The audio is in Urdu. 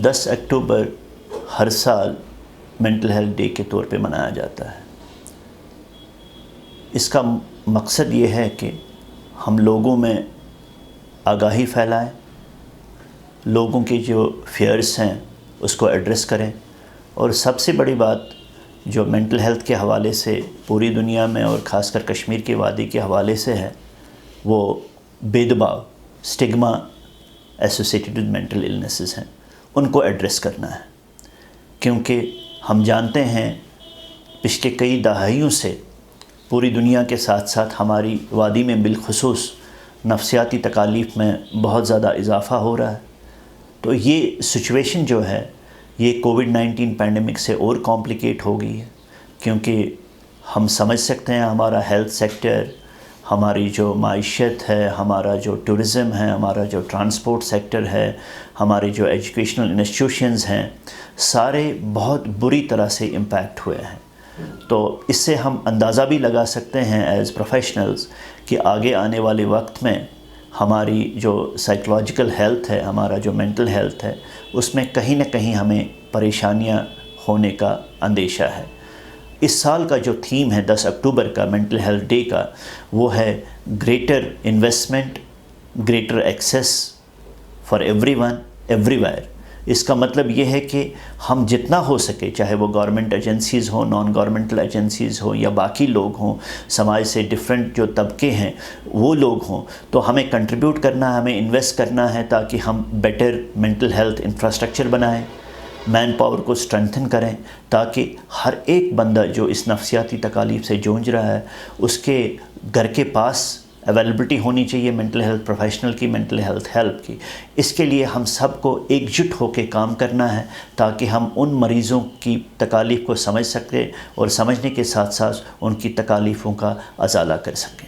10 اکتوبر ہر سال مینٹل ہیلتھ ڈے کے طور پہ منایا جاتا ہے۔ اس کا مقصد یہ ہے کہ ہم لوگوں میں آگاہی پھیلائیں، لوگوں کی جو فیئرس ہیں اس کو ایڈریس کریں، اور سب سے بڑی بات جو مینٹل ہیلتھ کے حوالے سے پوری دنیا میں اور خاص کر کشمیر کی وادی کے حوالے سے ہے، وہ بے دباؤ، stigma associated with mental illnesses ہیں، ان کو ایڈریس کرنا ہے۔ کیونکہ ہم جانتے ہیں پچھلے کئی دہائیوں سے پوری دنیا کے ساتھ ساتھ ہماری وادی میں بالخصوص نفسیاتی تکالیف میں بہت زیادہ اضافہ ہو رہا ہے۔ تو یہ سچویشن جو ہے یہ کووڈ-19 پینڈیمک سے اور کمپلیکیٹ ہو گئی ہے، کیونکہ ہم سمجھ سکتے ہیں ہمارا ہیلتھ سیکٹر، ہماری جو معیشت ہے، ہمارا جو ٹورزم ہے، ہمارا جو ٹرانسپورٹ سیکٹر ہے، ہمارے جو ایجوکیشنل انسٹیٹیوشنز ہیں، سارے بہت بری طرح سے امپیکٹ ہوئے ہیں۔ تو اس سے ہم اندازہ بھی لگا سکتے ہیں ایز پروفیشنلز کہ آگے آنے والے وقت میں ہماری جو سائیکولوجیکل ہیلتھ ہے، ہمارا جو مینٹل ہیلتھ ہے، اس میں کہیں نہ کہیں ہمیں پریشانیاں ہونے کا اندیشہ ہے۔ اس سال کا جو تھیم ہے 10 اکتوبر کا مینٹل ہیلتھ ڈے کا، وہ ہے greater investment, greater access for everyone everywhere. اس کا مطلب یہ ہے کہ ہم جتنا ہو سکے، چاہے وہ گورنمنٹ ایجنسیز ہوں، نان گورنمنٹل ایجنسیز ہوں، یا باقی لوگ ہوں، سماج سے ڈفرینٹ جو طبقے ہیں وہ لوگ ہوں، تو ہمیں کنٹریبیوٹ کرنا ہے، ہمیں انویسٹ کرنا ہے تاکہ ہم بیٹر مینٹل ہیلتھ انفراسٹرکچر بنائیں، مین پاور کو اسٹرینتھن کریں، تاکہ ہر ایک بندہ جو اس نفسیاتی تکالیف سے جونج رہا ہے اس کے گھر کے پاس اویلیبلٹی ہونی چاہیے مینٹل ہیلتھ پروفیشنل کی، مینٹل ہیلتھ ہیلپ کی۔ اس کے لیے ہم سب کو ایک جٹ ہو کے کام کرنا ہے تاکہ ہم ان مریضوں کی تکالیف کو سمجھ سکیں اور سمجھنے کے ساتھ ساتھ ان کی تکالیفوں کا ازالہ کر سکیں۔